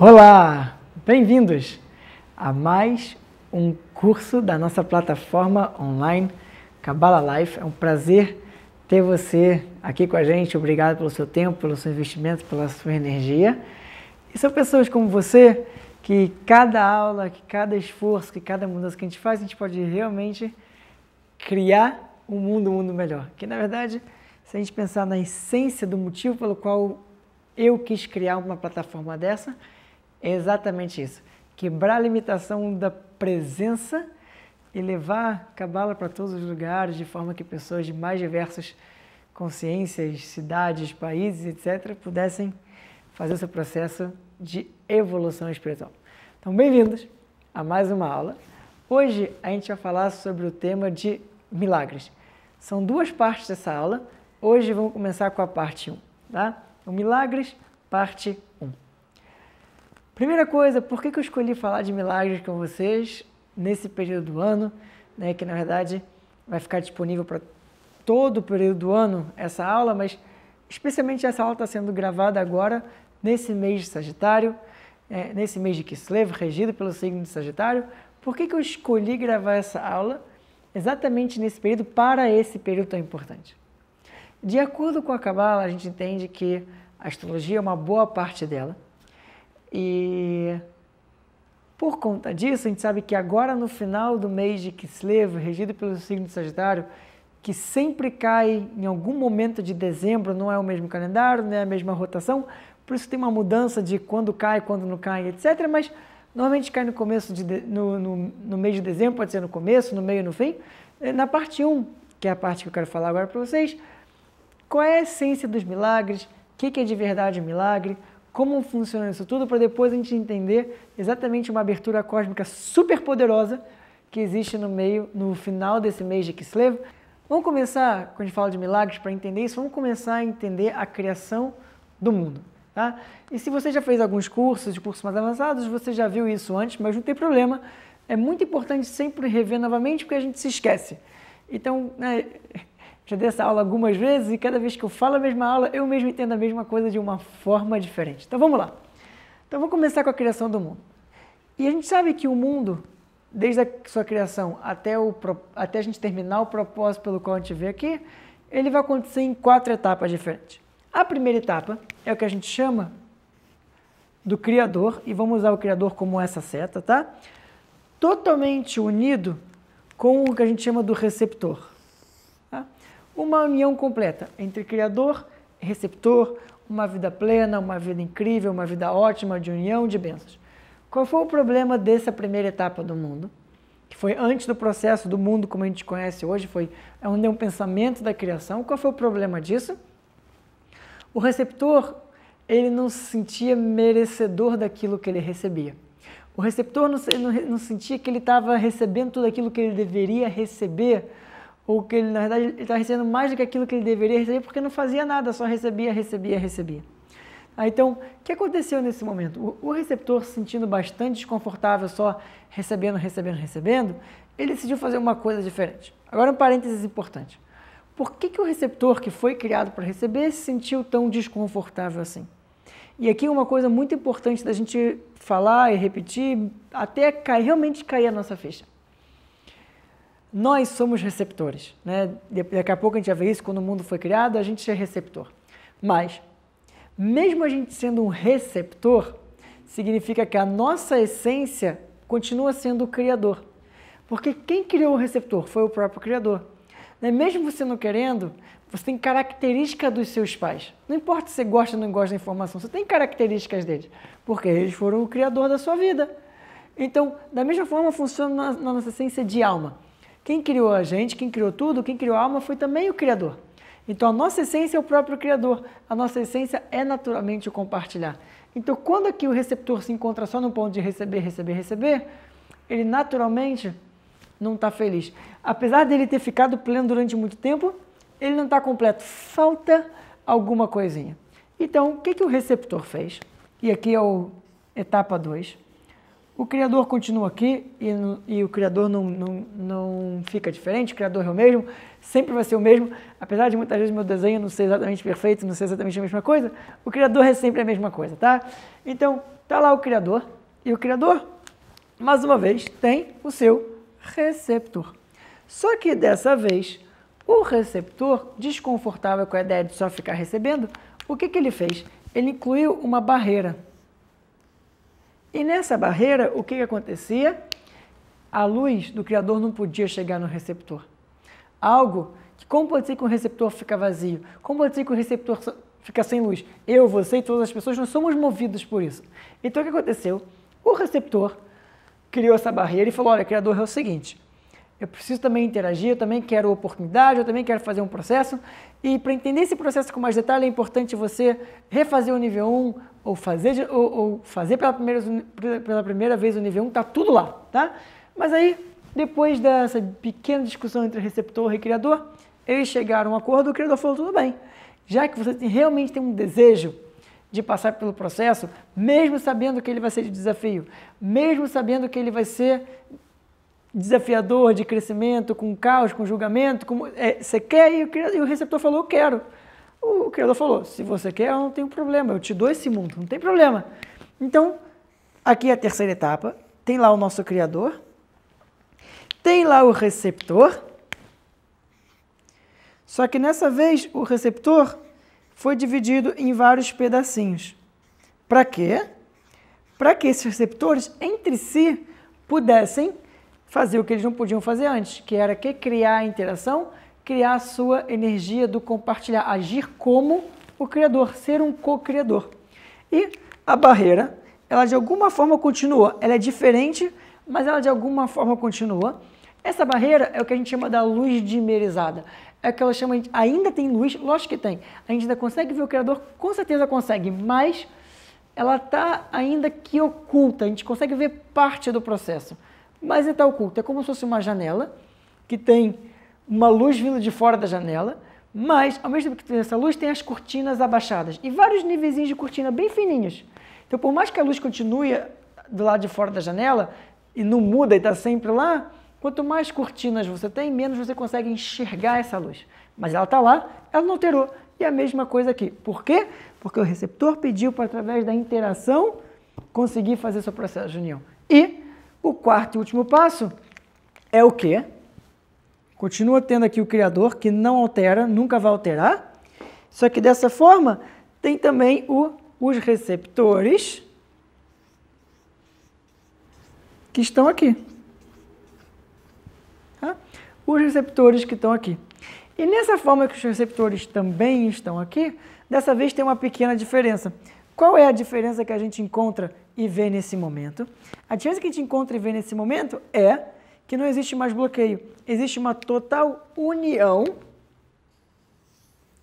Olá, bem-vindos a mais um curso da nossa plataforma online Kabbalah Life. É um prazer ter você aqui com a gente. Obrigado pelo seu tempo, pelo seu investimento, pela sua energia. E são pessoas como você que cada aula, que cada esforço, que cada mudança que a gente faz, a gente pode realmente criar um mundo melhor. Que na verdade, se a gente pensar na essência do motivo pelo qual eu quis criar uma plataforma dessa, é exatamente isso. Quebrar a limitação da presença e levar a Kabbalah para todos os lugares, de forma que pessoas de mais diversas consciências, cidades, países, etc., pudessem fazer esse processo de evolução espiritual. Então, bem-vindos a mais uma aula. Hoje a gente vai falar sobre o tema de milagres. São duas partes dessa aula. Hoje vamos começar com a parte 1, tá? O Milagres, parte 1. Primeira coisa, por que eu escolhi falar de milagres com vocês nesse período do ano, né, que na verdade vai ficar disponível para todo o período do ano essa aula, mas especialmente essa aula está sendo gravada agora, nesse mês de Sagitário, nesse mês de Kislev, regido pelo signo de Sagitário. Por que eu escolhi gravar essa aula exatamente nesse período, para esse período tão importante? De acordo com a Kabbalah, a gente entende que a astrologia é uma boa parte dela. E por conta disso, a gente sabe que agora no final do mês de Kislev, regido pelo signo de Sagitário, que sempre cai em algum momento de dezembro, não é o mesmo calendário, não é a mesma rotação, por isso tem uma mudança de quando cai, quando não cai, etc. Mas normalmente cai no começo, no mês de dezembro, pode ser no começo, no meio, no fim. Na parte 1, que é a parte que eu quero falar agora para vocês, qual é a essência dos milagres, o que é de verdade milagre, como funciona isso tudo, para depois a gente entender exatamente uma abertura cósmica super poderosa que existe no final desse mês de Kislev. Vamos começar, quando a gente fala de milagres, para entender isso, vamos começar a entender a criação do mundo. Tá? E se você já fez alguns cursos, de cursos mais avançados, você já viu isso antes, mas não tem problema. É muito importante sempre rever novamente, porque a gente se esquece. Então, já dei essa aula algumas vezes e cada vez que eu falo a mesma aula, eu mesmo entendo a mesma coisa de uma forma diferente. Então vamos lá. Então vamos começar com a criação do mundo. E a gente sabe que o mundo, desde a sua criação até a gente terminar o propósito pelo qual a gente vê aqui, ele vai acontecer em 4 etapas diferentes. A primeira etapa é o que a gente chama do Criador, e vamos usar o Criador como essa seta, tá? Totalmente unido com o que a gente chama do receptor. Uma união completa entre Criador e Receptor, uma vida plena, uma vida incrível, uma vida ótima, de união, de bênçãos. Qual foi o problema dessa primeira etapa do mundo? Que foi antes do processo do mundo como a gente conhece hoje, é um pensamento da criação. Qual foi o problema disso? O receptor, ele não se sentia merecedor daquilo que ele recebia. O receptor não sentia que ele estava recebendo tudo aquilo que ele deveria receber, ou que ele, na verdade, ele está recebendo mais do que aquilo que ele deveria receber, porque não fazia nada, só recebia. Então, o que aconteceu nesse momento? O receptor, se sentindo bastante desconfortável, só recebendo, ele decidiu fazer uma coisa diferente. Agora, um parênteses importante. Por que o receptor, que foi criado para receber, se sentiu tão desconfortável assim? E aqui uma coisa muito importante da gente falar e repetir, até realmente cair a nossa ficha. Nós somos receptores, né? Daqui a pouco a gente vai ver isso, quando o mundo foi criado, a gente é receptor. Mas, mesmo a gente sendo um receptor, significa que a nossa essência continua sendo o Criador. Porque quem criou o receptor foi o próprio Criador. Mesmo você não querendo, você tem características dos seus pais. Não importa se você gosta ou não gosta da informação, você tem características deles, porque eles foram o Criador da sua vida. Então, da mesma forma funciona na nossa essência de alma. Quem criou a gente, quem criou tudo, quem criou a alma foi também o Criador. Então, a nossa essência é o próprio Criador. A nossa essência é naturalmente o compartilhar. Então, quando aqui o receptor se encontra só no ponto de receber, ele naturalmente não está feliz. Apesar dele ter ficado pleno durante muito tempo, ele não está completo. Falta alguma coisinha. Então, o que o receptor fez? E aqui é a etapa 2. o Criador continua aqui e o Criador não fica diferente, o Criador é o mesmo, sempre vai ser o mesmo, apesar de muitas vezes meu desenho não ser exatamente perfeito, não ser exatamente a mesma coisa, o Criador é sempre a mesma coisa, tá? Então, tá lá o Criador, e o Criador, mais uma vez, tem o seu receptor. Só que dessa vez, o receptor, desconfortável com a ideia de só ficar recebendo, o que ele fez? Ele incluiu uma barreira. E nessa barreira, o que acontecia? A luz do Criador não podia chegar no receptor. Algo que, como pode ser que o receptor fica vazio? Como pode ser que o receptor fica sem luz? Eu, você e todas as pessoas, nós somos movidos por isso. Então, o que aconteceu? O receptor criou essa barreira e falou, olha, Criador, é o seguinte, eu preciso também interagir, eu também quero oportunidade, eu também quero fazer um processo, e para entender esse processo com mais detalhe, é importante você refazer o nível 1, ou fazer pela primeira vez o nível 1, tá tudo lá, tá? Mas aí, depois dessa pequena discussão entre receptor e criador, eles chegaram a um acordo, o criador falou, tudo bem, já que você realmente tem um desejo de passar pelo processo, mesmo sabendo que ele vai ser de desafio, mesmo sabendo que ele vai ser desafiador, de crescimento, com caos, com julgamento, você quer? E o receptor falou, eu quero. O Criador falou, se você quer, eu não tenho problema, eu te dou esse mundo, não tem problema. Então, aqui é a terceira etapa, tem lá o nosso Criador, tem lá o receptor, só que nessa vez o receptor foi dividido em vários pedacinhos. Para quê? Para que esses receptores, entre si, pudessem fazer o que eles não podiam fazer antes, que era criar a interação, criar a sua energia do compartilhar, agir como o Criador, ser um co-criador. E a barreira, ela de alguma forma continua, ela é diferente, mas ela de alguma forma continua. Essa barreira é o que a gente chama da luz dimerizada. É o que ela chama, ainda tem luz, lógico que tem. A gente ainda consegue ver o Criador, com certeza consegue, mas ela está ainda que oculta, a gente consegue ver parte do processo. Mas está oculta, é como se fosse uma janela, que tem uma luz vindo de fora da janela, mas ao mesmo tempo que tem essa luz, tem as cortinas abaixadas, e vários níveis de cortina bem fininhos. Então, por mais que a luz continue do lado de fora da janela, e não muda e está sempre lá, quanto mais cortinas você tem, menos você consegue enxergar essa luz. Mas ela está lá, ela não alterou. E a mesma coisa aqui. Por quê? Porque o receptor pediu para, através da interação, conseguir fazer seu processo de união. E o quarto e último passo é o quê? Continua tendo aqui o Criador, que não altera, nunca vai alterar. Só que dessa forma, tem também os receptores que estão aqui. Tá? Os receptores que estão aqui. E nessa forma que os receptores também estão aqui, dessa vez tem uma pequena diferença. Qual é a diferença que a gente encontra e vê nesse momento? A diferença que a gente encontra e vê nesse momento é que não existe mais bloqueio. Existe uma total união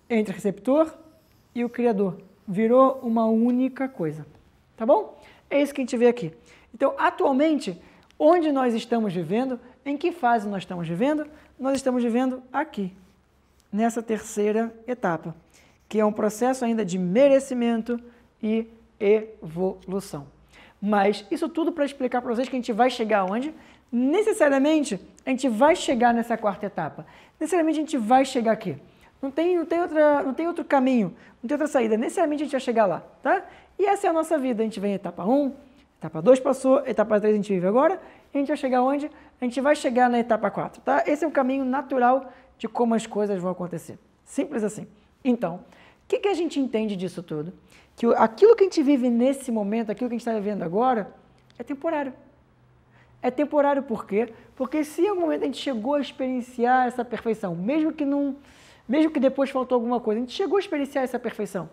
entre o receptor e o Criador. Virou uma única coisa. Tá bom? É isso que a gente vê aqui. Então, atualmente, onde nós estamos vivendo, em que fase nós estamos vivendo? Nós estamos vivendo aqui, nessa terceira etapa, que é um processo ainda de merecimento e evolução. Mas isso tudo para explicar para vocês que a gente vai chegar aonde? Necessariamente, a gente vai chegar nessa quarta etapa. Necessariamente, a gente vai chegar aqui. Não tem outro caminho, não tem outra saída. Necessariamente, a gente vai chegar lá, tá? E essa é a nossa vida. A gente vem em etapa 1, etapa 2 passou, etapa 3 a gente vive agora, e a gente vai chegar onde? A gente vai chegar na etapa 4, tá? Esse é um caminho natural de como as coisas vão acontecer. Simples assim. Então, o que a gente entende disso tudo? Que aquilo que a gente vive nesse momento, aquilo que a gente está vivendo agora, é temporário. É temporário por quê? Porque se em algum momento a gente chegou a experienciar essa perfeição, mesmo que depois faltou alguma coisa, a gente chegou a experienciar essa perfeição.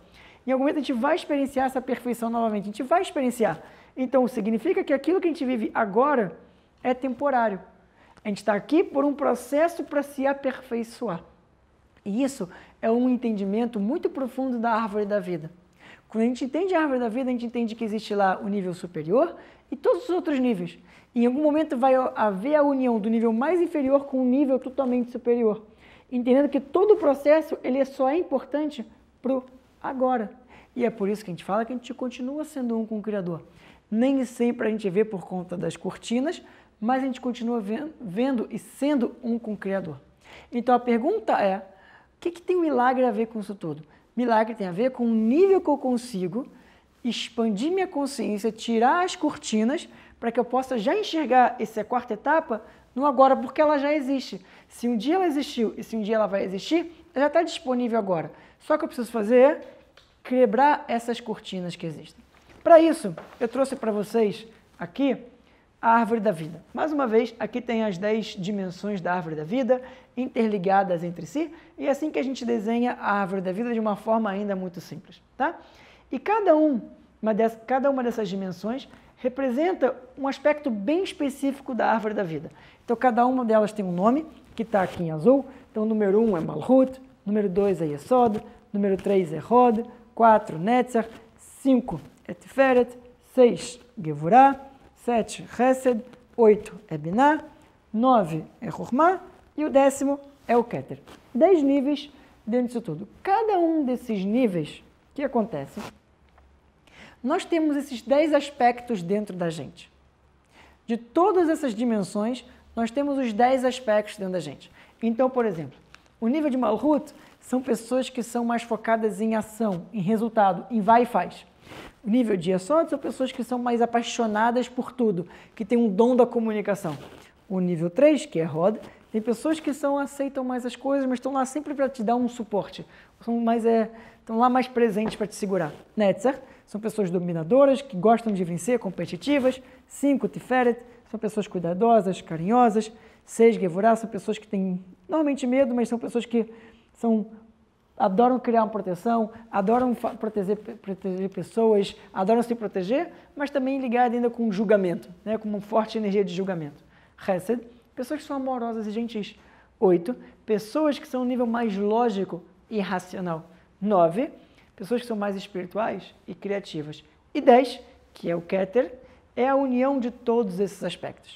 Em algum momento a gente vai experienciar essa perfeição novamente, a gente vai experienciar. Então, significa que aquilo que a gente vive agora é temporário. A gente está aqui por um processo para se aperfeiçoar. E isso é um entendimento muito profundo da árvore da vida. Quando a gente entende a árvore da vida, a gente entende que existe lá o nível superior e todos os outros níveis. Em algum momento vai haver a união do nível mais inferior com um nível totalmente superior. Entendendo que todo o processo ele só é importante para o agora. E é por isso que a gente fala que a gente continua sendo um com o Criador. nem sempre a gente vê por conta das cortinas, mas a gente continua vendo e sendo um com o Criador. Então a pergunta é, o que tem o milagre a ver com isso tudo? Milagre tem a ver com o nível que eu consigo expandir minha consciência, tirar as cortinas, para que eu possa já enxergar essa quarta etapa no agora, porque ela já existe. Se um dia ela existiu e se um dia ela vai existir, ela já está disponível agora. Só que eu preciso fazer é quebrar essas cortinas que existem. Para isso, eu trouxe para vocês aqui a árvore da vida. Mais uma vez, aqui tem as 10 dimensões da árvore da vida, interligadas entre si, e é assim que a gente desenha a árvore da vida de uma forma ainda muito simples, tá? E cada uma dessas dimensões representa um aspecto bem específico da árvore da vida. Então, cada uma delas tem um nome, que está aqui em azul. Então, o número 1 é Malhut, número 2 é Yesod, número 3 é Hod, 4 Netzer, 5 é Tiferet, 6 Gevurah, 7 Chesed, 8 é Binah, 9 é Chokhmah e o 10º é o Keter. 10 níveis dentro disso tudo. Cada um desses níveis, o que acontece? Nós temos esses 10 aspectos dentro da gente. De todas essas dimensões, nós temos os 10 aspectos dentro da gente. Então, por exemplo, o nível de Malhut são pessoas que são mais focadas em ação, em resultado, em vai e faz. O nível de Yesod são pessoas que são mais apaixonadas por tudo, que têm um dom da comunicação. O nível 3, que é Hod, tem pessoas que aceitam mais as coisas, mas estão lá sempre para te dar um suporte. Estão lá mais presentes para te segurar. Netzer são pessoas dominadoras, que gostam de vencer, competitivas. 5, Tiferet, são pessoas cuidadosas, carinhosas. 6, Gevurah, são pessoas que têm normalmente medo, mas são pessoas que adoram criar uma proteção, adoram proteger pessoas, adoram se proteger, mas também ligado ainda com julgamento, né? Com uma forte energia de julgamento. Chesed, pessoas que são amorosas e gentis. 8, pessoas que são um nível mais lógico e racional. 9, pessoas que são mais espirituais e criativas. E 10, que é o Keter, é a união de todos esses aspectos.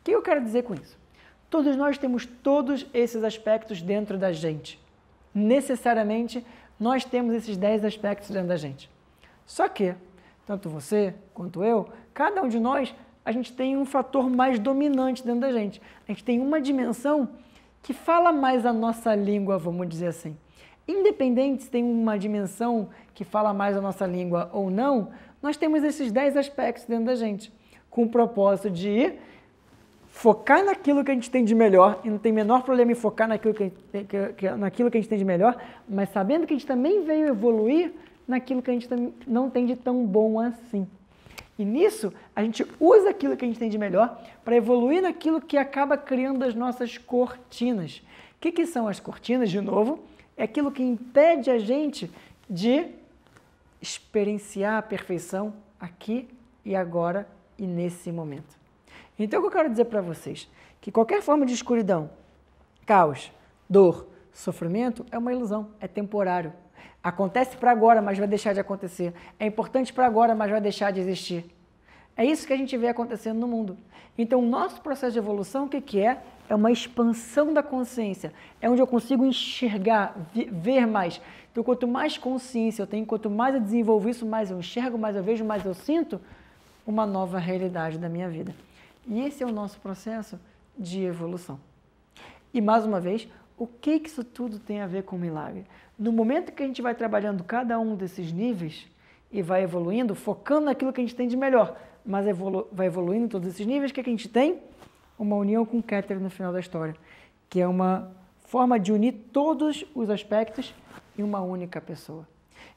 O que eu quero dizer com isso? Todos nós temos todos esses aspectos dentro da gente. Necessariamente, nós temos esses 10 aspectos dentro da gente. Só que, tanto você quanto eu, cada um de nós, a gente tem um fator mais dominante dentro da gente. A gente tem uma dimensão que fala mais a nossa língua, vamos dizer assim. Independente se tem uma dimensão que fala mais a nossa língua ou não, nós temos esses 10 aspectos dentro da gente, com o propósito de focar naquilo que a gente tem de melhor, e não tem menor problema em focar naquilo que a gente tem de melhor, mas sabendo que a gente também veio evoluir naquilo que a gente não tem de tão bom assim. E nisso, a gente usa aquilo que a gente tem de melhor para evoluir naquilo que acaba criando as nossas cortinas. O que são as cortinas, de novo? É aquilo que impede a gente de experienciar a perfeição aqui e agora e nesse momento. Então, o que eu quero dizer para vocês? Que qualquer forma de escuridão, caos, dor, sofrimento é uma ilusão, é temporário. Acontece para agora, mas vai deixar de acontecer. É importante para agora, mas vai deixar de existir. É isso que a gente vê acontecendo no mundo. Então, o nosso processo de evolução, o que é? É uma expansão da consciência. É onde eu consigo enxergar, ver mais. Então, quanto mais consciência eu tenho, quanto mais eu desenvolvo isso, mais eu enxergo, mais eu vejo, mais eu sinto uma nova realidade da minha vida. E esse é o nosso processo de evolução. E, mais uma vez, o que isso tudo tem a ver com o milagre? No momento que a gente vai trabalhando cada um desses níveis e vai evoluindo, focando naquilo que a gente tem de melhor, mas vai evoluindo em todos esses níveis, o que a gente tem? Uma união com o Keter no final da história, que é uma forma de unir todos os aspectos em uma única pessoa.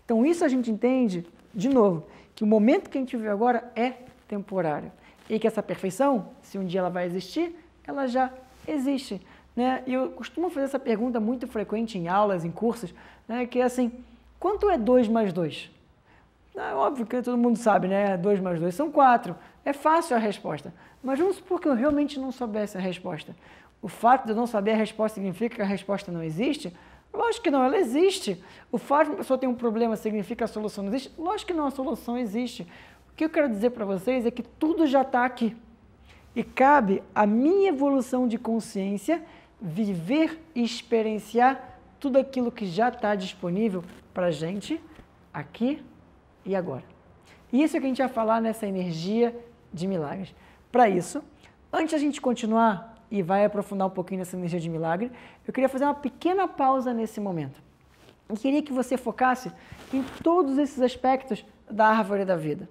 Então, isso a gente entende, de novo, que o momento que a gente vive agora é temporário. E que essa perfeição, se um dia ela vai existir, ela já existe. Né? E eu costumo fazer essa pergunta muito frequente em aulas, em cursos, né? Que é assim, quanto é 2 mais 2? É óbvio que todo mundo sabe, né? 2 mais 2 são 4. É fácil a resposta. Mas vamos supor que eu realmente não soubesse a resposta. O fato de eu não saber a resposta significa que a resposta não existe? Lógico que não, ela existe. O fato de uma pessoa ter um problema significa que a solução não existe? Lógico que não, a solução existe. O que eu quero dizer para vocês é que tudo já está aqui. E cabe à minha evolução de consciência viver e experienciar tudo aquilo que já está disponível para a gente aqui e agora. E isso é que a gente vai falar nessa energia de milagres. Para isso, antes da gente continuar e vai aprofundar um pouquinho nessa energia de milagre, eu queria fazer uma pequena pausa nesse momento. Eu queria que você focasse em todos esses aspectos da árvore da vida.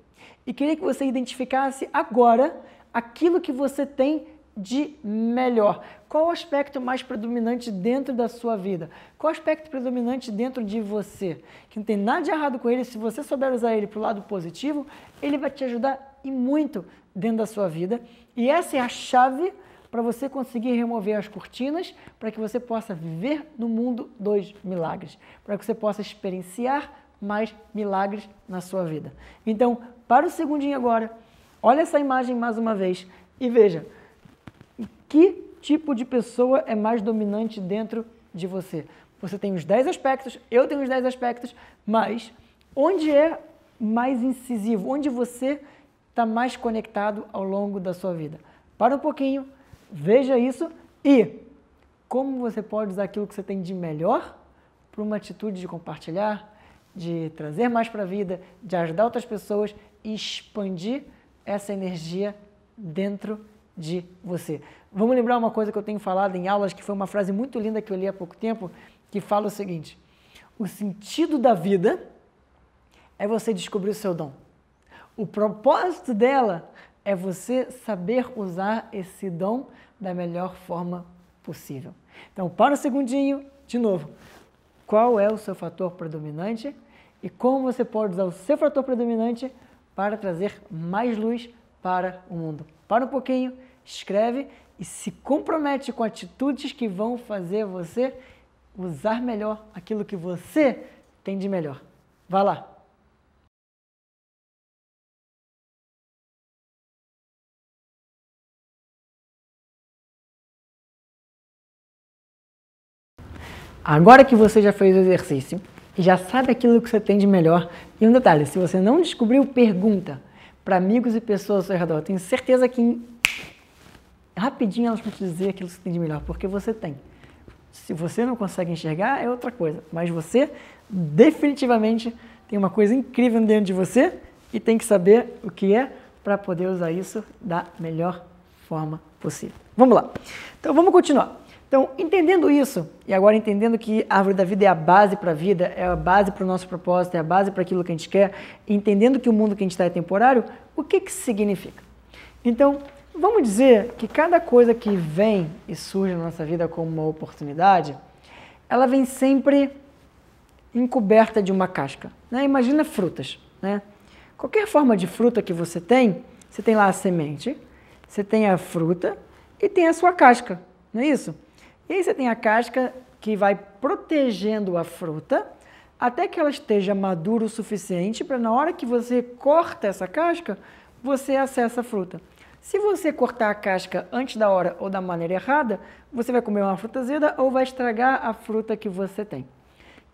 E queria que você identificasse agora aquilo que você tem de melhor. Qual o aspecto mais predominante dentro da sua vida? Qual o aspecto predominante dentro de você? Que não tem nada de errado com ele, se você souber usar ele para o lado positivo, ele vai te ajudar e muito dentro da sua vida. E essa é a chave para você conseguir remover as cortinas, para que você possa viver no mundo dos milagres, para que você possa experienciar mais milagres na sua vida. Então, para o segundinho agora, olha essa imagem mais uma vez e veja que tipo de pessoa é mais dominante dentro de você. Você tem os 10 aspectos, eu tenho os 10 aspectos, mas onde é mais incisivo, onde você está mais conectado ao longo da sua vida? Para um pouquinho, veja isso e como você pode usar aquilo que você tem de melhor para uma atitude de compartilhar, de trazer mais para a vida, de ajudar outras pessoas e expandir essa energia dentro de você. Vamos lembrar uma coisa que eu tenho falado em aulas, que foi uma frase muito linda que eu li há pouco tempo, que fala o seguinte: o sentido da vida é você descobrir o seu dom. O propósito dela é você saber usar esse dom da melhor forma possível. Então, para o segundinho, de novo, qual é o seu fator predominante e como você pode usar o seu fator predominante para trazer mais luz para o mundo. Para um pouquinho, escreve e se compromete com atitudes que vão fazer você usar melhor aquilo que você tem de melhor. Vá lá! Agora que você já fez o exercício e já sabe aquilo que você tem de melhor, e um detalhe, se você não descobriu, pergunta para amigos e pessoas ao seu redor. Eu tenho certeza que rapidinho elas vão te dizer aquilo que você tem de melhor, porque você tem. Se você não consegue enxergar, é outra coisa, mas você definitivamente tem uma coisa incrível dentro de você e tem que saber o que é para poder usar isso da melhor forma possível. Vamos lá. Então vamos continuar. Então, entendendo isso, e agora entendendo que a árvore da vida é a base para a vida, é a base para o nosso propósito, é a base para aquilo que a gente quer, e entendendo que o mundo que a gente está é temporário, o que isso significa? Então, vamos dizer que cada coisa que vem e surge na nossa vida como uma oportunidade, ela vem sempre encoberta de uma casca. Né? Imagina frutas. Né? Qualquer forma de fruta que você tem lá a semente, você tem a fruta e tem a sua casca, não é isso? E aí você tem a casca que vai protegendo a fruta até que ela esteja madura o suficiente para na hora que você corta essa casca, você acessa a fruta. Se você cortar a casca antes da hora ou da maneira errada, você vai comer uma fruta azeda ou vai estragar a fruta que você tem. O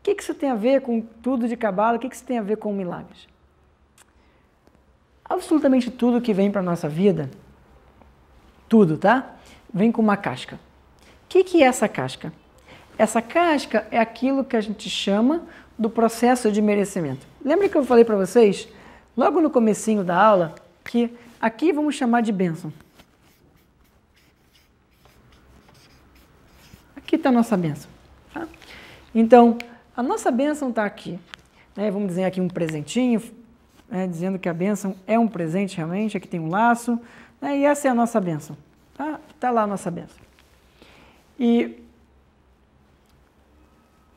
que isso tem a ver com tudo de cabala? O que isso tem a ver com milagres? Absolutamente tudo que vem para a nossa vida, tudo, tá? Vem com uma casca. O que é essa casca? Essa casca é aquilo que a gente chama do processo de merecimento. Lembra que eu falei para vocês, logo no comecinho da aula, que aqui vamos chamar de bênção. Aqui está a nossa bênção. Tá? Então, a nossa bênção está aqui. Né? Vamos dizer aqui um presentinho, né? Dizendo que a bênção é um presente realmente. Aqui tem um laço. Né? E essa é a nossa bênção. Tá lá a nossa bênção. E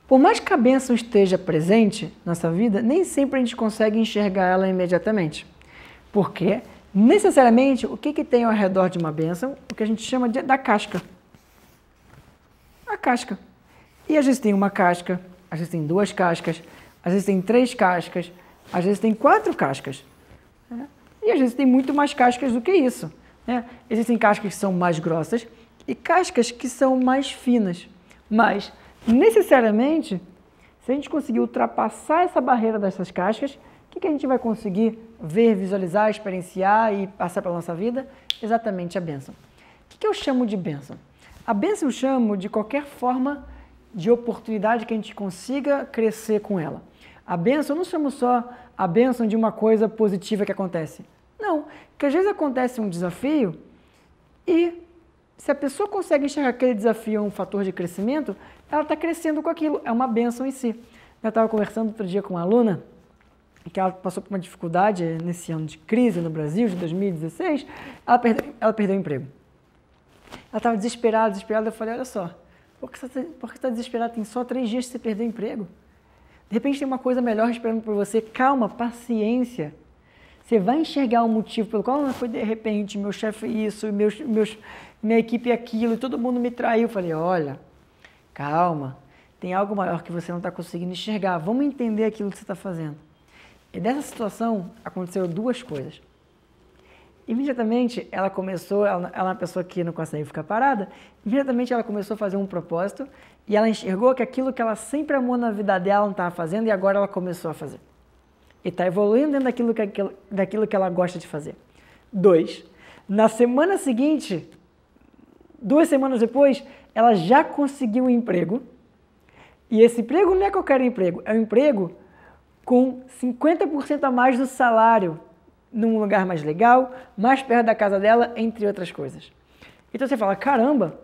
por mais que a bênção esteja presente na nossa vida, nem sempre a gente consegue enxergar ela imediatamente. Porque, necessariamente, o que tem ao redor de uma bênção? O que a gente chama da casca. A casca. E às vezes tem uma casca, às vezes tem duas cascas, às vezes tem 3 cascas, às vezes tem 4 cascas. Né? E às vezes tem muito mais cascas do que isso. Né? Existem cascas que são mais grossas e cascas que são mais finas. Mas, necessariamente, se a gente conseguir ultrapassar essa barreira dessas cascas, o que a gente vai conseguir ver, visualizar, experienciar e passar pela nossa vida? Exatamente a bênção. O que eu chamo de bênção? A bênção eu chamo de qualquer forma de oportunidade que a gente consiga crescer com ela. A bênção eu não chamo só a bênção de uma coisa positiva que acontece. Não, porque às vezes acontece um desafio e se a pessoa consegue enxergar aquele desafio um fator de crescimento, ela está crescendo com aquilo, é uma bênção em si. Eu estava conversando outro dia com uma aluna, que ela passou por uma dificuldade nesse ano de crise no Brasil, de 2016, ela perdeu o emprego. Ela estava desesperada, eu falei, olha só, por que você está desesperada? Tem só 3 dias que você perdeu o emprego. De repente tem uma coisa melhor esperando por você, calma, paciência. Você vai enxergar o motivo pelo qual não foi de repente, meu chefe isso, minha equipe aquilo, e todo mundo me traiu. Eu falei, olha, calma, tem algo maior que você não está conseguindo enxergar, vamos entender aquilo que você está fazendo. E dessa situação aconteceram 2 coisas. Imediatamente ela começou, ela é uma pessoa que não consegue ficar parada, imediatamente ela começou a fazer um propósito e ela enxergou que aquilo que ela sempre amou na vida dela não estava fazendo e agora ela começou a fazer. E está evoluindo dentro daquilo que ela gosta de fazer. 2, na semana seguinte, 2 semanas depois, ela já conseguiu um emprego e esse emprego não é qualquer emprego, é um emprego com 50% a mais do salário, num lugar mais legal, mais perto da casa dela, entre outras coisas. Então você fala, caramba,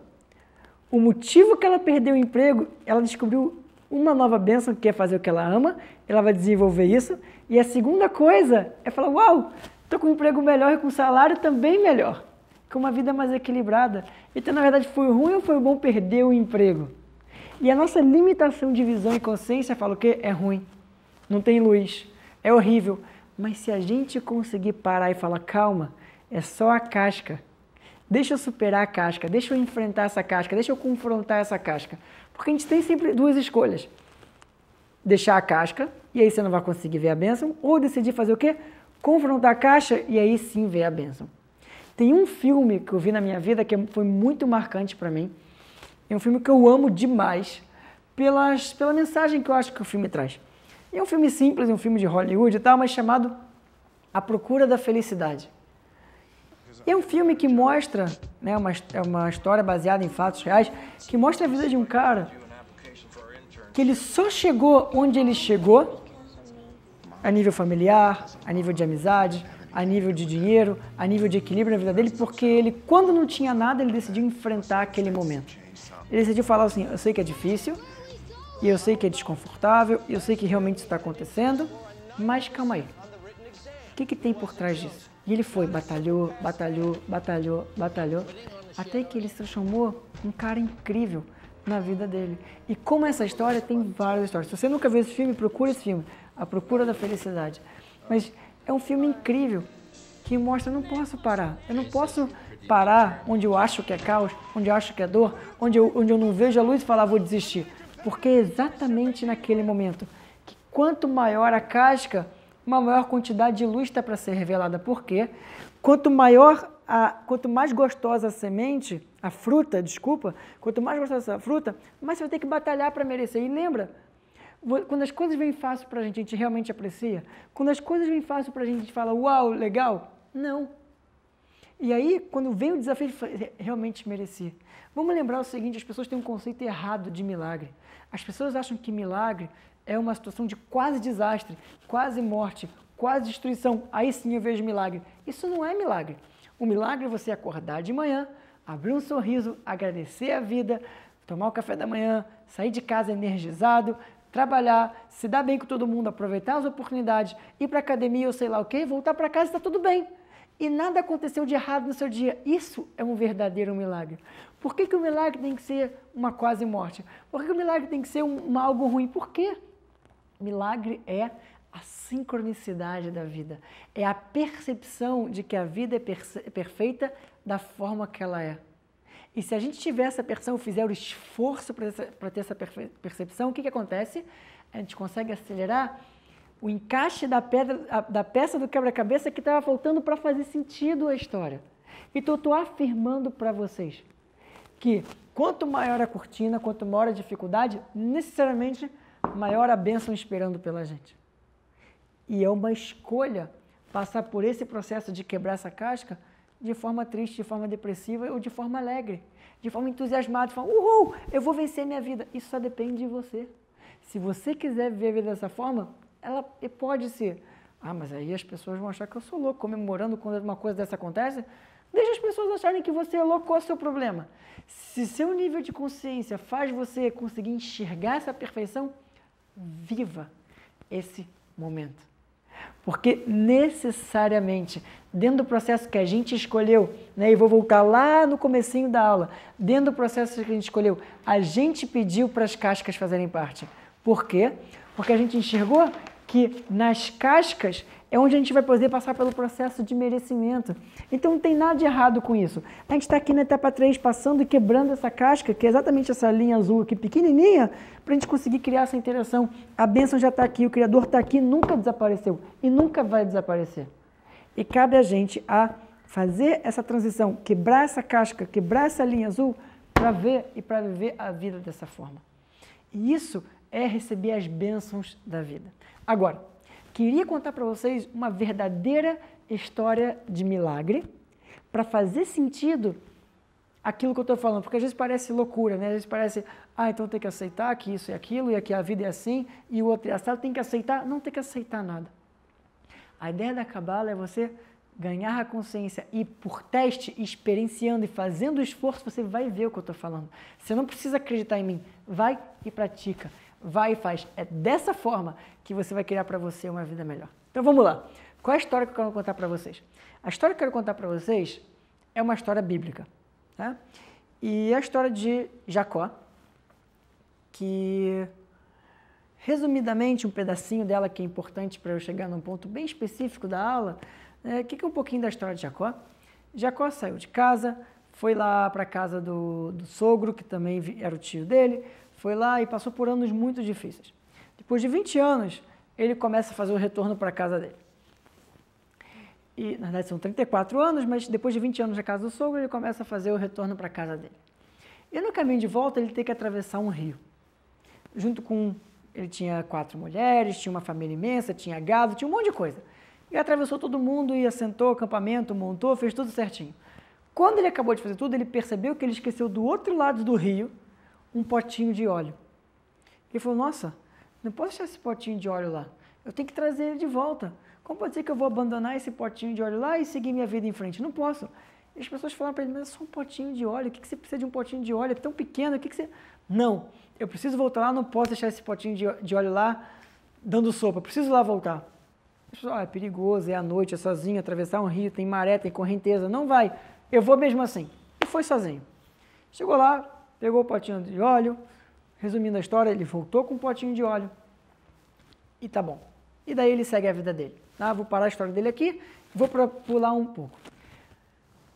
o motivo que ela perdeu o emprego, ela descobriu uma nova bênção, que é fazer o que ela ama, ela vai desenvolver isso, e a segunda coisa é falar, uau, estou com um emprego melhor e com um salário também melhor, com uma vida mais equilibrada. Então, na verdade, foi ruim ou foi bom perder o emprego? E a nossa limitação de visão e consciência fala o quê? É ruim, não tem luz, é horrível. Mas se a gente conseguir parar e falar, calma, é só a casca. Deixa eu superar a casca, deixa eu enfrentar essa casca, deixa eu confrontar essa casca. Porque a gente tem sempre 2 escolhas. Deixar a casca, e aí você não vai conseguir ver a bênção, ou decidir fazer o quê? Confrontar a casca, e aí sim ver a bênção. Tem um filme que eu vi na minha vida que foi muito marcante para mim. É um filme que eu amo demais, pela mensagem que eu acho que o filme traz. É um filme simples, um filme de Hollywood e tal, mas chamado A Procura da Felicidade. É um filme que mostra, né, uma história baseada em fatos reais, que mostra a vida de um cara que ele só chegou onde ele chegou, a nível familiar, a nível de amizade, a nível de dinheiro, a nível de equilíbrio na vida dele, porque ele, quando não tinha nada, ele decidiu enfrentar aquele momento. Ele decidiu falar assim, eu sei que é difícil, e eu sei que é desconfortável, eu sei que realmente isso está acontecendo, mas calma aí. O que tem por trás disso? E ele foi, batalhou, até que ele se transformou um cara incrível na vida dele. E como essa história, tem várias histórias. Se você nunca viu esse filme, procure esse filme, A Procura da Felicidade. Mas é um filme incrível, que mostra, eu não posso parar. Eu não posso parar onde eu acho que é caos, onde eu acho que é dor, onde eu não vejo a luz e falar, vou desistir. Porque é exatamente naquele momento que quanto maior a casca, uma maior quantidade de luz está para ser revelada. Por quê? Quanto mais gostosa a semente, a fruta, desculpa, quanto mais gostosa a fruta, mais você vai ter que batalhar para merecer. E lembra, quando as coisas vêm fácil para a gente realmente aprecia. Quando as coisas vêm fácil para a gente fala, uau, legal. Não. E aí, quando vem o desafio, realmente mereci. Vamos lembrar o seguinte, as pessoas têm um conceito errado de milagre. As pessoas acham que milagre é uma situação de quase desastre, quase morte, quase destruição. Aí sim eu vejo milagre. Isso não é milagre. O milagre é você acordar de manhã, abrir um sorriso, agradecer a vida, tomar o café da manhã, sair de casa energizado, trabalhar, se dar bem com todo mundo, aproveitar as oportunidades, ir para a academia ou sei lá o quê, voltar para casa e está tudo bem. E nada aconteceu de errado no seu dia. Isso é um verdadeiro milagre. Por que o milagre tem que ser uma quase morte? Por que o milagre tem que ser algo ruim? Por quê? Milagre é a sincronicidade da vida. É a percepção de que a vida é perfeita da forma que ela é. E se a gente tiver essa percepção, fizer o esforço para ter essa percepção, o que acontece? A gente consegue acelerar o encaixe da peça do quebra-cabeça que estava faltando para fazer sentido a história. Então, eu estou afirmando para vocês que quanto maior a cortina, quanto maior a dificuldade, necessariamente maior a bênção esperando pela gente. E é uma escolha passar por esse processo de quebrar essa casca de forma triste, de forma depressiva ou de forma alegre, de forma entusiasmada, de forma, uhul, eu vou vencer minha vida. Isso só depende de você. Se você quiser viver a vida dessa forma, ela pode ser Ah, mas aí as pessoas vão achar que eu sou louco, comemorando quando uma coisa dessa acontece. Deixa as pessoas acharem que você é louco, qual é o seu problema? Se seu nível de consciência faz você conseguir enxergar essa perfeição, viva esse momento. Porque necessariamente, dentro do processo que a gente escolheu, né, e vou voltar lá no comecinho da aula, dentro do processo que a gente escolheu, a gente pediu para as cascas fazerem parte. Por quê? Porque a gente enxergou que nas cascas é onde a gente vai poder passar pelo processo de merecimento. Então não tem nada de errado com isso. A gente está aqui na etapa 3, passando e quebrando essa casca, que é exatamente essa linha azul aqui, pequenininha, para a gente conseguir criar essa interação. A bênção já está aqui, o Criador está aqui, nunca desapareceu e nunca vai desaparecer. E cabe a gente a fazer essa transição, quebrar essa casca, quebrar essa linha azul, para ver e para viver a vida dessa forma. E isso é receber as bênçãos da vida. Agora, queria contar para vocês uma verdadeira história de milagre para fazer sentido aquilo que eu estou falando, porque às vezes parece loucura, né? Às vezes parece, então tem que aceitar que isso é aquilo, e aqui a vida é assim, e o outro é assado, tem que aceitar. Não tem que aceitar nada. A ideia da Cabala é você ganhar a consciência e, por teste, experienciando e fazendo o esforço, você vai ver o que eu estou falando. Você não precisa acreditar em mim, vai e pratica. Vai e faz. É dessa forma que você vai criar para você uma vida melhor. Então vamos lá. Qual é a história que eu quero contar para vocês? A história que eu quero contar para vocês é uma história bíblica. Tá? E é a história de Jacó, que, resumidamente, um pedacinho dela que é importante para eu chegar num ponto bem específico da aula, que é um pouquinho da história de Jacó. Jacó saiu de casa, foi lá para a casa do sogro, que também era o tio dele, foi lá e passou por anos muito difíceis. Depois de 20 anos, ele começa a fazer o retorno para a casa dele. E, na verdade, são 34 anos, mas depois de 20 anos na casa do sogro, ele começa a fazer o retorno para a casa dele. E no caminho de volta, ele tem que atravessar um rio. Ele tinha 4 mulheres, tinha uma família imensa, tinha gado, tinha um monte de coisa. E atravessou todo mundo e assentou acampamento, montou, fez tudo certinho. Quando ele acabou de fazer tudo, ele percebeu que ele esqueceu do outro lado do rio um potinho de óleo. Ele falou, nossa, não posso deixar esse potinho de óleo lá. Eu tenho que trazer ele de volta. Como pode ser que eu vou abandonar esse potinho de óleo lá e seguir minha vida em frente? Não posso. E as pessoas falaram para ele, mas é só um potinho de óleo. O que você precisa de um potinho de óleo? É tão pequeno. O que você... Não, eu preciso voltar lá, não posso deixar esse potinho de óleo lá dando sopa. Eu preciso lá voltar. As pessoas, é perigoso, é à noite, é sozinho, atravessar um rio, tem maré, tem correnteza. Não vai. Eu vou mesmo assim. E foi sozinho. Chegou lá, pegou o potinho de óleo, resumindo a história, ele voltou com um potinho de óleo e tá bom. E daí ele segue a vida dele. Tá? Vou parar a história dele aqui, vou pular um pouco.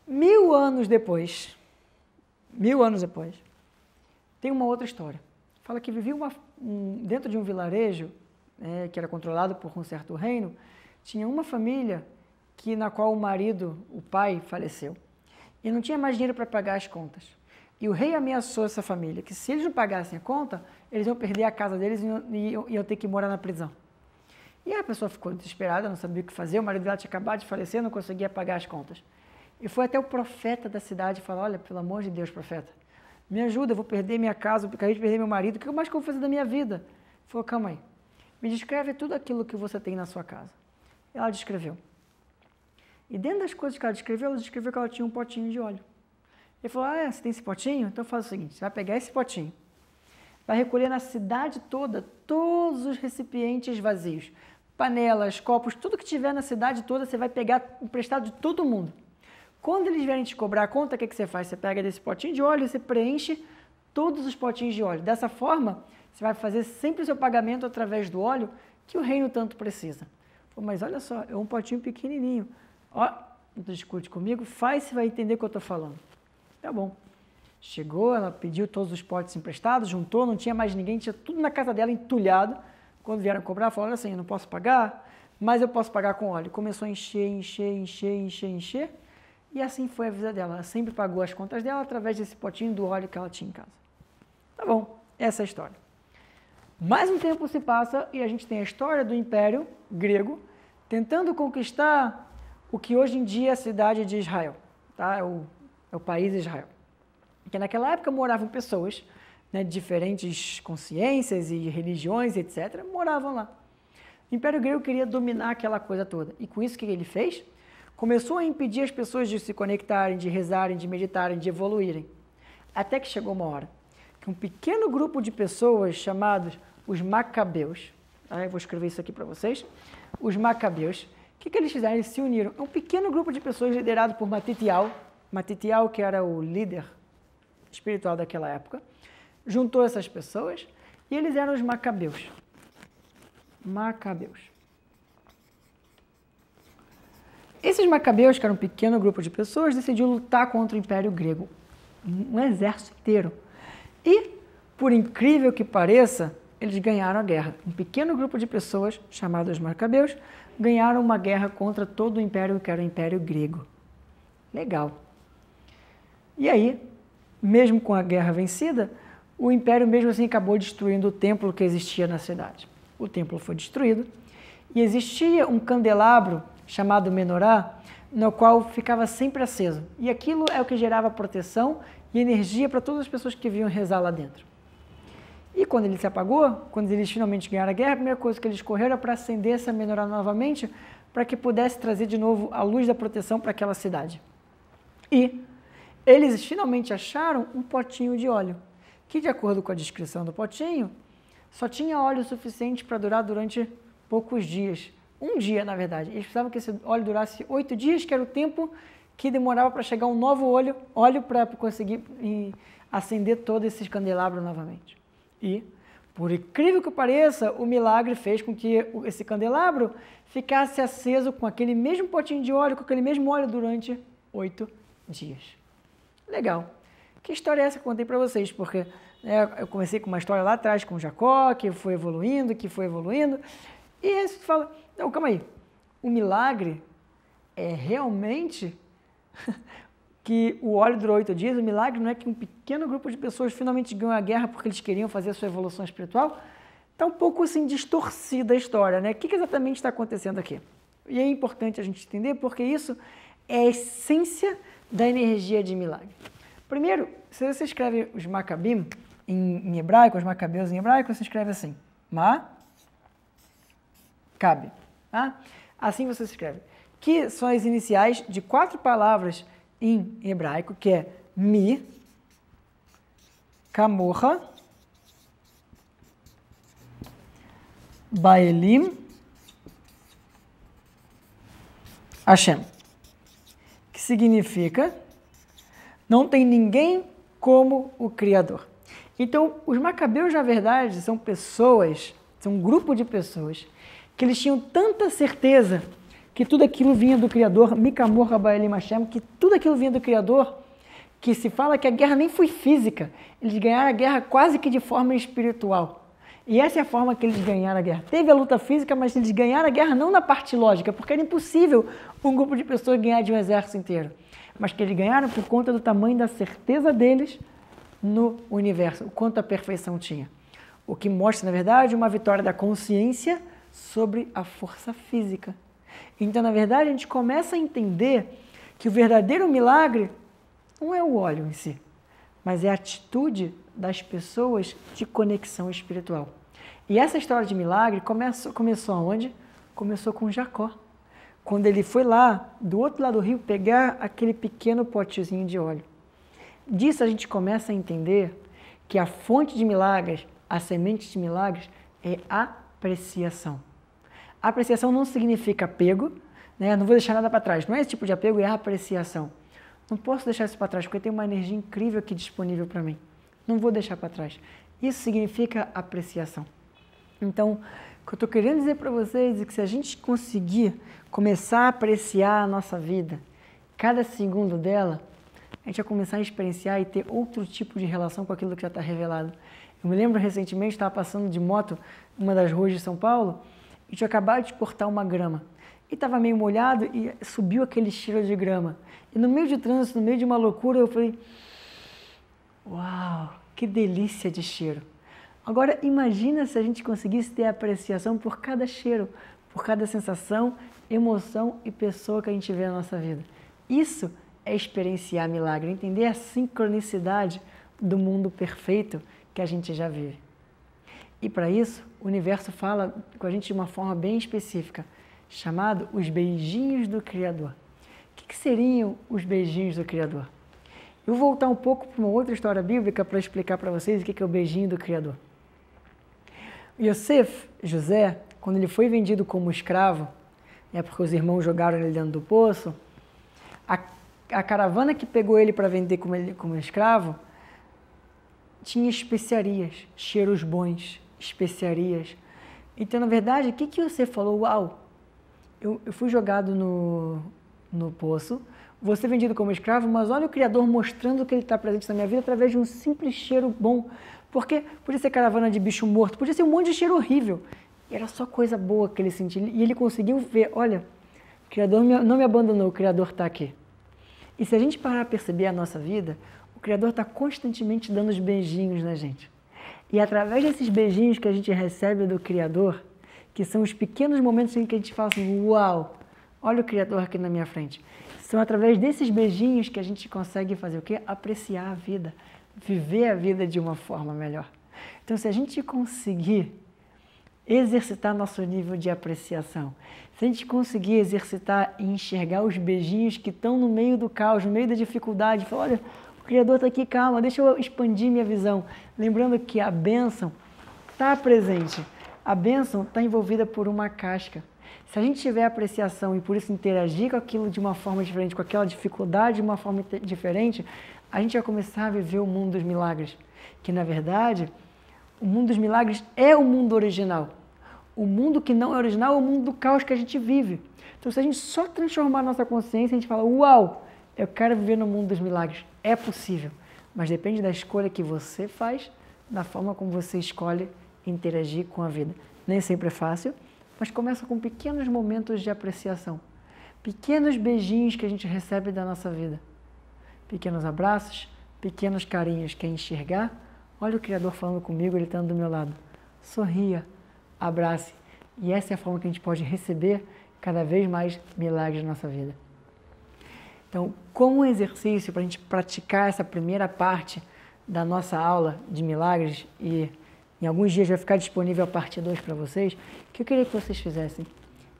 1000 anos depois, tem uma outra história. Fala que vivia dentro de um vilarejo, que era controlado por um certo reino, tinha uma família na qual o marido, o pai, faleceu. E não tinha mais dinheiro para pagar as contas. E o rei ameaçou essa família, que se eles não pagassem a conta, eles iam perder a casa deles e iam ter que morar na prisão. E a pessoa ficou desesperada, não sabia o que fazer, o marido dela tinha acabado de falecer, não conseguia pagar as contas. E foi até o profeta da cidade falar, olha, pelo amor de Deus, profeta, me ajuda, eu vou perder minha casa, eu acabei de perder meu marido, o que mais que eu vou fazer da minha vida? Ele falou, calma aí, me descreve tudo aquilo que você tem na sua casa. E ela descreveu. E dentro das coisas que ela descreveu que ela tinha um potinho de óleo. Ele falou, você tem esse potinho? Então faz o seguinte, você vai pegar esse potinho, vai recolher na cidade toda, todos os recipientes vazios, panelas, copos, tudo que tiver na cidade toda, você vai pegar emprestado de todo mundo. Quando eles vierem te cobrar a conta, o que você faz? Você pega desse potinho de óleo e você preenche todos os potinhos de óleo. Dessa forma, você vai fazer sempre o seu pagamento através do óleo que o reino tanto precisa. Mas olha só, é um potinho pequenininho. Não discute comigo, faz, você vai entender o que eu estou falando. Tá bom. Chegou, ela pediu todos os potes emprestados, juntou, não tinha mais ninguém, tinha tudo na casa dela entulhado. Quando vieram cobrar, falaram assim, eu não posso pagar, mas eu posso pagar com óleo. Começou a encher, e assim foi a vida dela. Ela sempre pagou as contas dela através desse potinho do óleo que ela tinha em casa. Tá bom, essa é a história. Mais um tempo se passa e a gente tem a história do Império Grego tentando conquistar o que hoje em dia é a cidade de Israel, tá? É o país de Israel. Porque naquela época moravam pessoas, né, de diferentes consciências e religiões, etc., moravam lá. O Império Grego queria dominar aquela coisa toda. E com isso, o que ele fez? Começou a impedir as pessoas de se conectarem, de rezarem, de meditarem, de evoluírem. Até que chegou uma hora que um pequeno grupo de pessoas chamados os Macabeus, eu vou escrever isso aqui para vocês, os Macabeus, o que eles fizeram? Eles se uniram. É um pequeno grupo de pessoas liderado por Matitial, que era o líder espiritual daquela época, juntou essas pessoas e eles eram os Macabeus. Esses Macabeus, que eram um pequeno grupo de pessoas, decidiu lutar contra o Império Grego, um exército inteiro. E, por incrível que pareça, eles ganharam a guerra. Um pequeno grupo de pessoas, chamados Macabeus, ganharam uma guerra contra todo o Império, que era o Império Grego. Legal. E aí, mesmo com a guerra vencida, o Império mesmo assim acabou destruindo o templo que existia na cidade. O templo foi destruído e existia um candelabro chamado menorá, no qual ficava sempre aceso. E aquilo é o que gerava proteção e energia para todas as pessoas que vinham rezar lá dentro. E quando ele se apagou, quando eles finalmente ganharam a guerra, a primeira coisa que eles correram era para acender essa menorá novamente, para que pudesse trazer de novo a luz da proteção para aquela cidade. E eles finalmente acharam um potinho de óleo, que de acordo com a descrição do potinho, só tinha óleo suficiente para durar durante poucos dias. Um dia, na verdade. Eles precisavam que esse óleo durasse 8 dias, que era o tempo que demorava para chegar um novo óleo para conseguir acender todo esse candelabro novamente. E, por incrível que pareça, o milagre fez com que esse candelabro ficasse aceso com aquele mesmo potinho de óleo, com aquele mesmo óleo durante 8 dias. Legal. Que história é essa que eu contei para vocês? Porque eu comecei com uma história lá atrás com Jacó, que foi evoluindo, e aí você fala, não, calma aí, o milagre é realmente que o óleo durou 8 dias, o milagre não é que um pequeno grupo de pessoas finalmente ganhou a guerra porque eles queriam fazer a sua evolução espiritual? Está um pouco assim distorcida a história, né? O que exatamente está acontecendo aqui? E é importante a gente entender porque isso é a essência da energia de milagre. Primeiro, se você escreve os Macabim em hebraico, os Macabeus em hebraico, você escreve assim, Cabe. Tá? Assim você escreve. Que são as iniciais de 4 palavras em hebraico, que é Mi, Camorra, Baelim, Hashem. Que significa, não tem ninguém como o Criador. Então, os Macabeus, na verdade, são pessoas, são um grupo de pessoas que eles tinham tanta certeza que tudo aquilo vinha do Criador, Mikamor Rabaelim Hashem, que tudo aquilo vinha do Criador, que se fala que a guerra nem foi física, eles ganharam a guerra quase que de forma espiritual. E essa é a forma que eles ganharam a guerra. Teve a luta física, mas eles ganharam a guerra não na parte lógica, porque era impossível um grupo de pessoas ganhar de um exército inteiro, mas que eles ganharam por conta do tamanho da certeza deles no universo, o quanto a perfeição tinha. O que mostra, na verdade, uma vitória da consciência sobre a força física. Então, na verdade, a gente começa a entender que o verdadeiro milagre não é o óleo em si, mas é a atitude das pessoas de conexão espiritual. E essa história de milagre começou aonde? Começou com Jacó. Quando ele foi lá, do outro lado do rio, pegar aquele pequeno potezinho de óleo. Disso a gente começa a entender que a fonte de milagres, a semente de milagres, é apreciação. Apreciação não significa apego, né? Não vou deixar nada para trás. Não é esse tipo de apego, é apreciação. Não posso deixar isso para trás, porque tem uma energia incrível aqui disponível para mim. Não vou deixar para trás. Isso significa apreciação. Então, o que eu estou querendo dizer para vocês é que se a gente conseguir começar a apreciar a nossa vida, cada segundo dela, a gente vai começar a experienciar e ter outro tipo de relação com aquilo que já está revelado. Eu me lembro recentemente, estava passando de moto numa das ruas de São Paulo, e tinha acabado de cortar uma grama. E estava meio molhado e subiu aquele cheiro de grama. E no meio de trânsito, no meio de uma loucura, eu falei, uau, que delícia de cheiro. Agora, imagina se a gente conseguisse ter apreciação por cada cheiro, por cada sensação, emoção e pessoa que a gente vê na nossa vida. Isso é experienciar milagre, entender a sincronicidade do mundo perfeito que a gente já vive. E para isso, o universo fala com a gente de uma forma bem específica, chamado os beijinhos do Criador. O que seriam os beijinhos do Criador? Eu vou voltar um pouco para uma outra história bíblica para explicar para vocês o que é o beijinho do Criador. José, quando ele foi vendido como escravo, porque os irmãos jogaram ele dentro do poço, a caravana que pegou ele para vender como escravo tinha especiarias, cheiros bons, especiarias. Então, na verdade, o que você falou? Uau, eu fui jogado no poço, vou ser vendido como escravo, mas olha o Criador mostrando que Ele está presente na minha vida através de um simples cheiro bom. Porque podia ser caravana de bicho morto, podia ser um monte de cheiro horrível. E era só coisa boa que ele sentia. E ele conseguiu ver, olha, o Criador não me abandonou, o Criador está aqui. E se a gente parar a perceber a nossa vida, o Criador está constantemente dando os beijinhos na gente. E através desses beijinhos que a gente recebe do Criador, que são os pequenos momentos em que a gente fala assim, uau, olha o Criador aqui na minha frente. São através desses beijinhos que a gente consegue fazer o quê? Apreciar a vida, viver a vida de uma forma melhor. Então, se a gente conseguir exercitar nosso nível de apreciação, se a gente conseguir exercitar e enxergar os beijinhos que estão no meio do caos, no meio da dificuldade, falar, olha, o Criador está aqui, calma, deixa eu expandir minha visão. Lembrando que a bênção está presente, a bênção está envolvida por uma casca. Se a gente tiver apreciação e por isso interagir com aquilo de uma forma diferente, com aquela dificuldade de uma forma diferente, a gente vai começar a viver o mundo dos milagres. Que na verdade, o mundo dos milagres é o mundo original. O mundo que não é original é o mundo do caos que a gente vive. Então, se a gente só transformar a nossa consciência, a gente fala, uau, eu quero viver no mundo dos milagres. É possível, mas depende da escolha que você faz, da forma como você escolhe interagir com a vida. Nem sempre é fácil, mas começa com pequenos momentos de apreciação. Pequenos beijinhos que a gente recebe da nossa vida. Pequenos abraços, pequenos carinhos. Quer enxergar? Olha o Criador falando comigo, Ele estando do meu lado. Sorria, abrace. E essa é a forma que a gente pode receber cada vez mais milagres na nossa vida. Então, como um exercício para a gente praticar essa primeira parte da nossa aula de milagres, e em alguns dias vai ficar disponível a parte 2 para vocês, o que eu queria que vocês fizessem?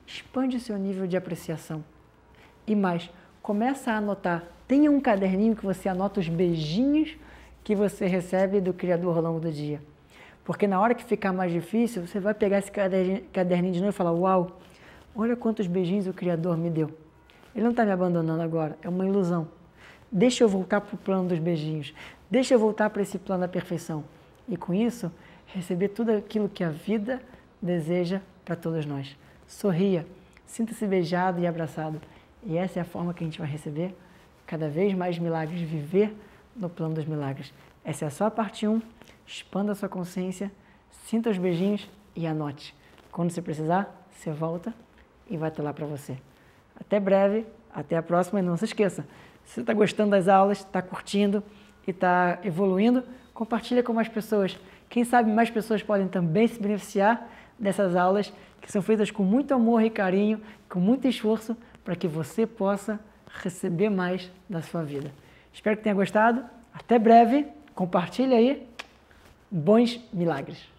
Expande o seu nível de apreciação. E mais, começa a anotar. Tenha um caderninho que você anota os beijinhos que você recebe do Criador ao longo do dia. Porque na hora que ficar mais difícil, você vai pegar esse caderninho de novo e falar, uau, olha quantos beijinhos o Criador me deu. Ele não está me abandonando agora, é uma ilusão. Deixa eu voltar para o plano dos beijinhos. Deixa eu voltar para esse plano da perfeição. E com isso, receber tudo aquilo que a vida deseja para todos nós. Sorria, sinta-se beijado e abraçado. E essa é a forma que a gente vai receber cada vez mais milagres, viver no plano dos milagres. Essa é só a parte 1. Expanda a sua consciência, sinta os beijinhos e anote. Quando você precisar, você volta e vai estar lá para você. Até breve, até a próxima. E não se esqueça, se você está gostando das aulas, está curtindo e está evoluindo, compartilha com mais pessoas. Quem sabe mais pessoas podem também se beneficiar dessas aulas que são feitas com muito amor e carinho, com muito esforço, para que você possa receber mais da sua vida. Espero que tenha gostado. Até breve. Compartilha aí. Bons milagres.